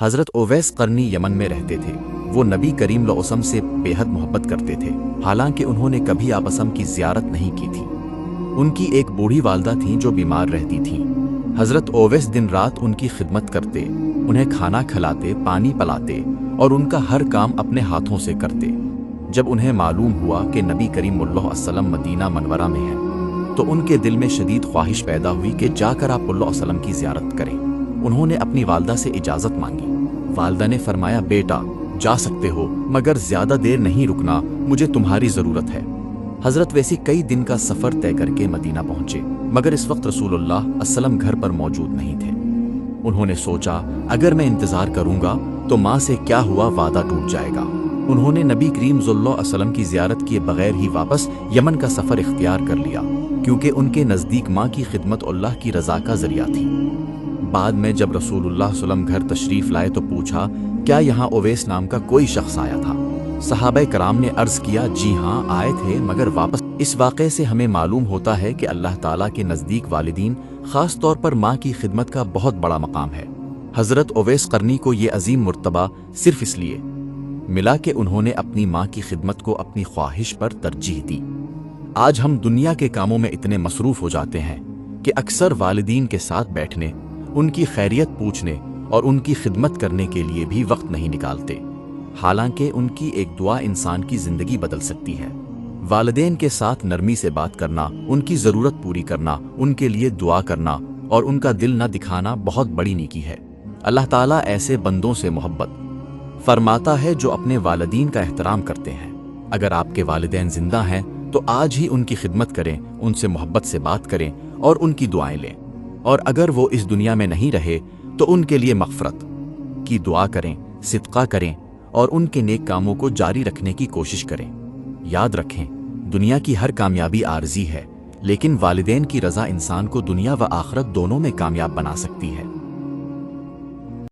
حضرت اویس قرنی یمن میں رہتے تھے۔ وہ نبی کریم صلی اللہ علیہ وسلم سے بے حد محبت کرتے تھے، حالانکہ انہوں نے کبھی آپسم کی زیارت نہیں کی تھی۔ ان کی ایک بوڑھی والدہ تھیں جو بیمار رہتی تھیں۔ حضرت اویس دن رات ان کی خدمت کرتے، انہیں کھانا کھلاتے، پانی پلاتے اور ان کا ہر کام اپنے ہاتھوں سے کرتے۔ جب انہیں معلوم ہوا کہ نبی کریم صلی اللہ علیہ وسلم مدینہ منورہ میں ہیں تو ان کے دل میں شدید خواہش پیدا ہوئی کہ جا کر آپ صلی اللہ علیہ وسلم کی زیارت کریں۔ انہوں نے اپنی والدہ سے اجازت مانگی۔ والدہ نے فرمایا، بیٹا جا سکتے ہو مگر زیادہ دیر نہیں رکنا، مجھے تمہاری ضرورت ہے۔ حضرت ویسی کئی دن کا سفر طے کر کے مدینہ پہنچے، مگر اس وقت رسول اللہ صلی اللہ علیہ وسلم گھر پر موجود نہیں تھے۔ انہوں نے سوچا اگر میں انتظار کروں گا تو ماں سے کیا ہوا وعدہ ٹوٹ جائے گا۔ انہوں نے نبی کریم صلی اللہ علیہ وسلم کی زیارت کیے بغیر ہی واپس یمن کا سفر اختیار کر لیا، کیونکہ ان کے نزدیک ماں کی خدمت اللہ کی رضا کا ذریعہ تھی۔ بعد میں جب رسول اللہ صلی اللہ علیہ وسلم گھر تشریف لائے تو پوچھا، کیا یہاں اویس نام کا کوئی شخص آیا تھا؟ صحابہ کرام نے عرض کیا، جی ہاں آئے تھے مگر واپس۔ اس واقعے سے ہمیں معلوم ہوتا ہے کہ اللہ تعالیٰ کے نزدیک والدین، خاص طور پر ماں کی خدمت کا بہت بڑا مقام ہے۔ حضرت اویس قرنی کو یہ عظیم مرتبہ صرف اس لیے ملا کہ انہوں نے اپنی ماں کی خدمت کو اپنی خواہش پر ترجیح دی۔ آج ہم دنیا کے کاموں میں اتنے مصروف ہو جاتے ہیں کہ اکثر والدین کے ساتھ بیٹھنے، ان کی خیریت پوچھنے اور ان کی خدمت کرنے کے لیے بھی وقت نہیں نکالتے، حالانکہ ان کی ایک دعا انسان کی زندگی بدل سکتی ہے۔ والدین کے ساتھ نرمی سے بات کرنا، ان کی ضرورت پوری کرنا، ان کے لیے دعا کرنا اور ان کا دل نہ دکھانا بہت بڑی نیکی ہے۔ اللہ تعالیٰ ایسے بندوں سے محبت فرماتا ہے جو اپنے والدین کا احترام کرتے ہیں۔ اگر آپ کے والدین زندہ ہیں تو آج ہی ان کی خدمت کریں، ان سے محبت سے بات کریں اور ان کی دعائیں لیں، اور اگر وہ اس دنیا میں نہیں رہے تو ان کے لیے مغفرت کی دعا کریں، صدقہ کریں اور ان کے نیک کاموں کو جاری رکھنے کی کوشش کریں۔ یاد رکھیں، دنیا کی ہر کامیابی عارضی ہے، لیکن والدین کی رضا انسان کو دنیا و آخرت دونوں میں کامیاب بنا سکتی ہے۔